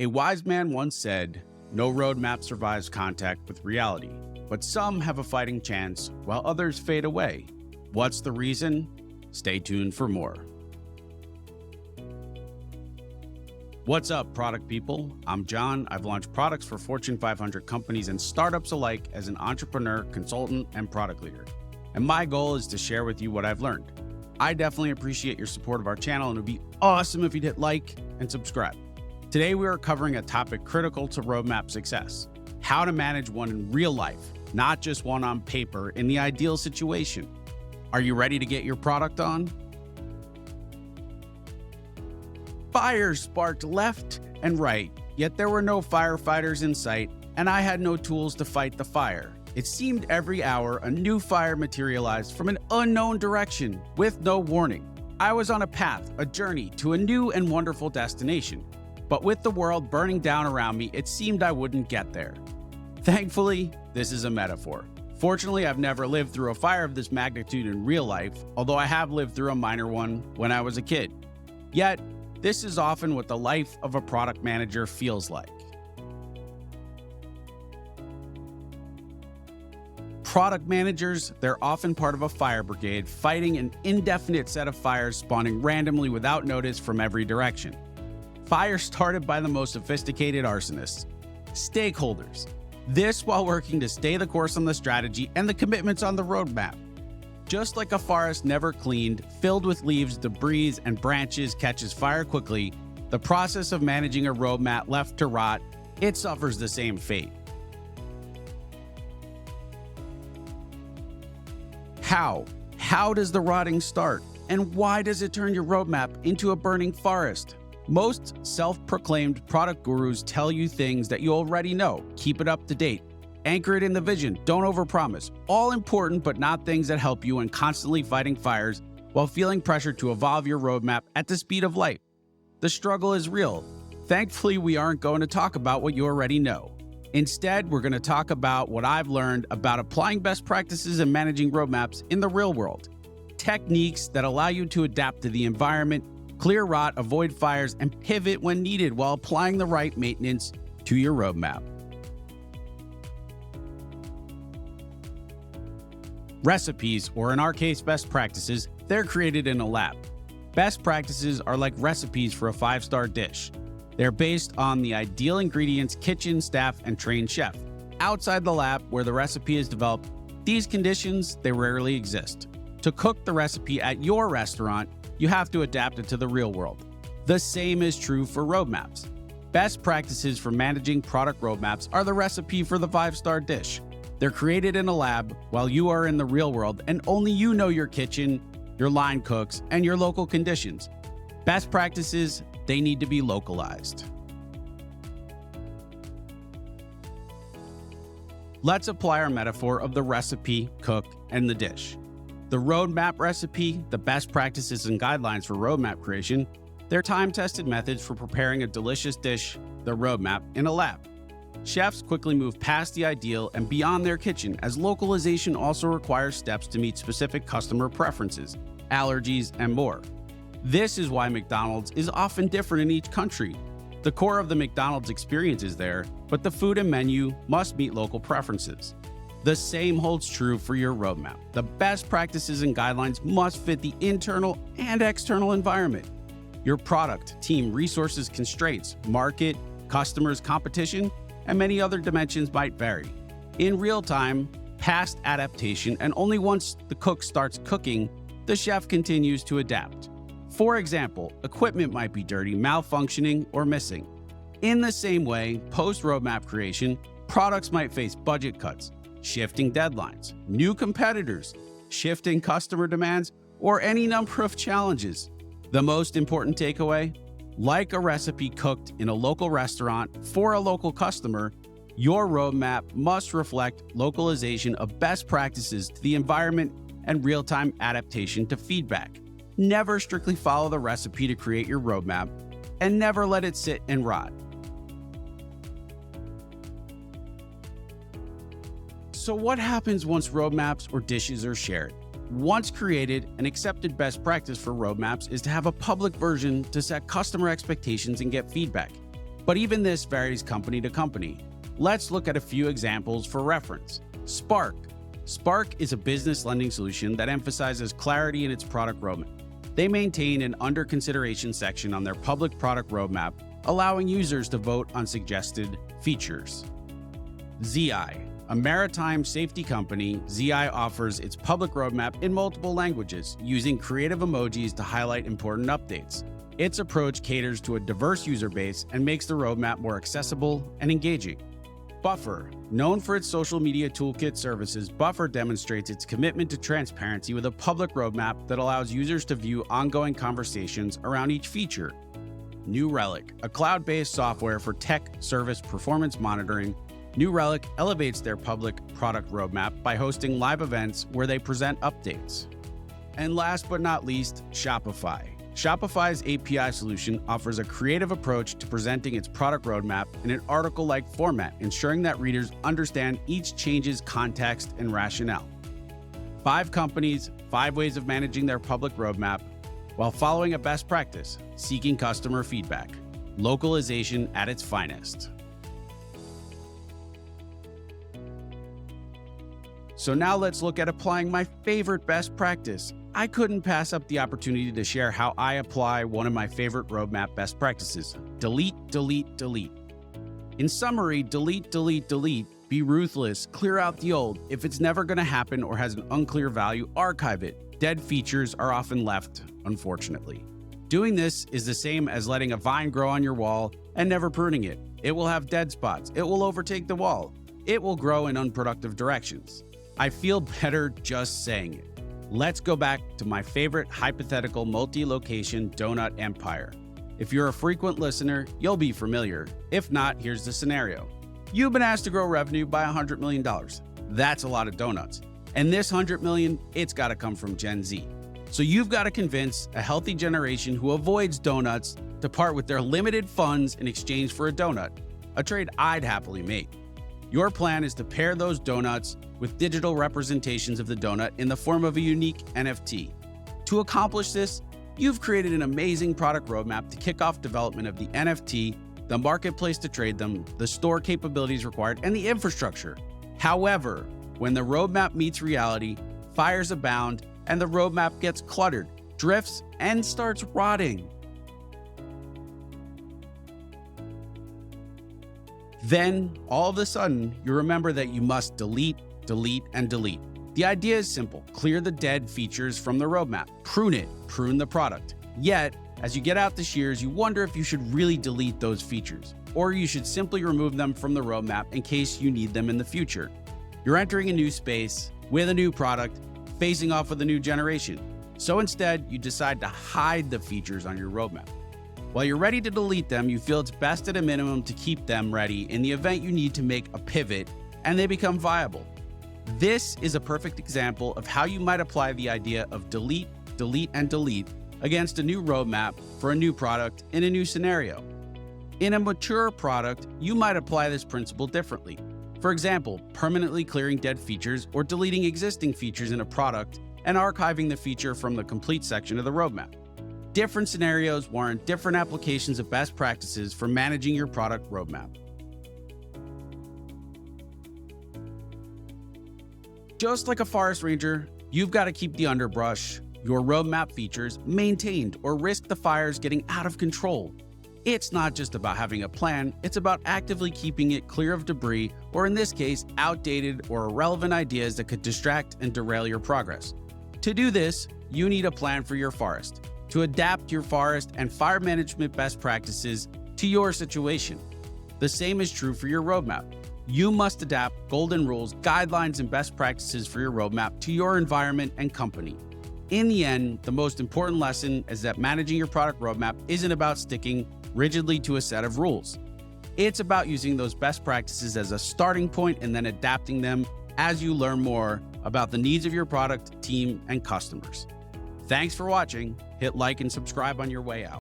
A wise man once said, "No roadmap survives contact with reality, but some have a fighting chance while others fade away." What's the reason? Stay tuned for more. What's up, product people? I'm John. I've launched products for Fortune 500 companies and startups alike as an entrepreneur, consultant, and product leader. And my goal is to share with you what I've learned. I definitely appreciate your support of our channel, and it would be awesome if you'd hit like and subscribe. Today, we are covering a topic critical to roadmap success: how to manage one in real life, not just one on paper in the ideal situation. Are you ready to get your product on? Fires sparked left and right, yet there were no firefighters in sight, and I had no tools to fight the fire. It seemed every hour a new fire materialized from an unknown direction with no warning. I was on a path, a journey to a new and wonderful destination. But with the world burning down around me, it seemed I wouldn't get there. Thankfully, this is a metaphor. Fortunately, I've never lived through a fire of this magnitude in real life, although I have lived through a minor one when I was a kid. Yet, this is often what the life of a product manager feels like. Product managers, they're often part of a fire brigade fighting an indefinite set of fires spawning randomly without notice from every direction. Fire started by the most sophisticated arsonists, stakeholders. This while working to stay the course on the strategy and the commitments on the roadmap. Just like a forest never cleaned, filled with leaves, debris, and branches catches fire quickly, the process of managing a roadmap left to rot, it suffers the same fate. How? How does the rotting start? And why does it turn your roadmap into a burning forest? Most self-proclaimed product gurus tell you things that you already know. Keep it up to date. Anchor it in the vision. Don't overpromise. All important, but not things that help you when constantly fighting fires while feeling pressure to evolve your roadmap at the speed of light. The struggle is real. Thankfully, we aren't going to talk about what you already know. Instead, we're going to talk about what I've learned about applying best practices and managing roadmaps in the real world. Techniques that allow you to adapt to the environment, clear rot, avoid fires, and pivot when needed while applying the right maintenance to your roadmap. Recipes, or in our case, best practices, they're created in a lab. Best practices are like recipes for a 5-star dish. They're based on the ideal ingredients, kitchen, staff, and trained chef. Outside the lab, where the recipe is developed, these conditions, they rarely exist. To cook the recipe at your restaurant, you have to adapt it to the real world. The same is true for roadmaps. Best practices for managing product roadmaps are the recipe for the 5-star dish. They're created in a lab while you are in the real world, and only you know your kitchen, your line cooks, and your local conditions. Best practices, they need to be localized. Let's apply our metaphor of the recipe, cook, and the dish. The roadmap recipe, the best practices and guidelines for roadmap creation, they're time-tested methods for preparing a delicious dish, the roadmap, in a lab. Chefs quickly move past the ideal and beyond their kitchen, as localization also requires steps to meet specific customer preferences, allergies, and more. This is why McDonald's is often different in each country. The core of the McDonald's experience is there, but the food and menu must meet local preferences. The same holds true for your roadmap. The best practices and guidelines must fit the internal and external environment. Your product, team, resources, constraints, market, customers, competition, and many other dimensions might vary. In real time, past adaptation, and only once the cook starts cooking, the chef continues to adapt. For example, equipment might be dirty, malfunctioning, or missing. In the same way, post-roadmap creation, products might face budget cuts, shifting deadlines, new competitors, shifting customer demands, or any number of challenges. The most important takeaway? Like a recipe cooked in a local restaurant for a local customer, your roadmap must reflect localization of best practices to the environment and real-time adaptation to feedback. Never strictly follow the recipe to create your roadmap, and never let it sit and rot. So what happens once roadmaps or dishes are shared? Once created, an accepted best practice for roadmaps is to have a public version to set customer expectations and get feedback. But even this varies company to company. Let's look at a few examples for reference. Spark. Spark is a business lending solution that emphasizes clarity in its product roadmap. They maintain an under consideration section on their public product roadmap, allowing users to vote on suggested features. ZI. A maritime safety company, ZI offers its public roadmap in multiple languages, using creative emojis to highlight important updates. Its approach caters to a diverse user base and makes the roadmap more accessible and engaging. Buffer. Known for its social media toolkit services, Buffer demonstrates its commitment to transparency with a public roadmap that allows users to view ongoing conversations around each feature. New Relic, a cloud-based software for tech service performance monitoring. New Relic elevates their public product roadmap by hosting live events where they present updates. And last but not least, Shopify. Shopify's API solution offers a creative approach to presenting its product roadmap in an article-like format, ensuring that readers understand each change's context and rationale. 5 companies, 5 ways of managing their public roadmap while following a best practice, seeking customer feedback. Localization at its finest. So now let's look at applying my favorite best practice. I couldn't pass up the opportunity to share how I apply one of my favorite roadmap best practices: delete, delete, delete. In summary, delete, delete, delete. Be ruthless, clear out the old. If it's never going to happen or has an unclear value, archive it. Dead features are often left, unfortunately. Doing this is the same as letting a vine grow on your wall and never pruning it. It will have dead spots. It will overtake the wall. It will grow in unproductive directions. I feel better just saying it. Let's go back to my favorite hypothetical multi-location donut empire. If you're a frequent listener, you'll be familiar. If not, here's the scenario. You've been asked to grow revenue by $100 million. That's a lot of donuts. And this $100 million, it's got to come from Gen Z. So you've got to convince a healthy generation who avoids donuts to part with their limited funds in exchange for a donut, a trade I'd happily make. Your plan is to pair those donuts with digital representations of the donut in the form of a unique NFT. To accomplish this, you've created an amazing product roadmap to kick off development of the NFT, the marketplace to trade them, the store capabilities required, and the infrastructure. However, when the roadmap meets reality, fires abound, and the roadmap gets cluttered, drifts, and starts rotting. Then, all of a sudden, you remember that you must delete, delete, and delete. The idea is simple: clear the dead features from the roadmap, prune it, prune the product. Yet, as you get out the shears, you wonder if you should really delete those features, or you should simply remove them from the roadmap in case you need them in the future. You're entering a new space with a new product, facing off with a new generation. So instead, you decide to hide the features on your roadmap. While you're ready to delete them, you feel it's best at a minimum to keep them ready in the event you need to make a pivot and they become viable. This is a perfect example of how you might apply the idea of delete, delete, and delete against a new roadmap for a new product in a new scenario. In a mature product, you might apply this principle differently. For example, permanently clearing dead features or deleting existing features in a product and archiving the feature from the complete section of the roadmap. Different scenarios warrant different applications of best practices for managing your product roadmap. Just like a forest ranger, you've got to keep the underbrush, your roadmap features, maintained or risk the fires getting out of control. It's not just about having a plan, it's about actively keeping it clear of debris, or in this case, outdated or irrelevant ideas that could distract and derail your progress. To do this, you need a plan for your forest, to adapt your forest and fire management best practices to your situation. The same is true for your roadmap. You must adapt golden rules, guidelines, and best practices for your roadmap to your environment and company. In the end, the most important lesson is that managing your product roadmap isn't about sticking rigidly to a set of rules. It's about using those best practices as a starting point and then adapting them as you learn more about the needs of your product, team, and customers. Thanks for watching. Hit like and subscribe on your way out.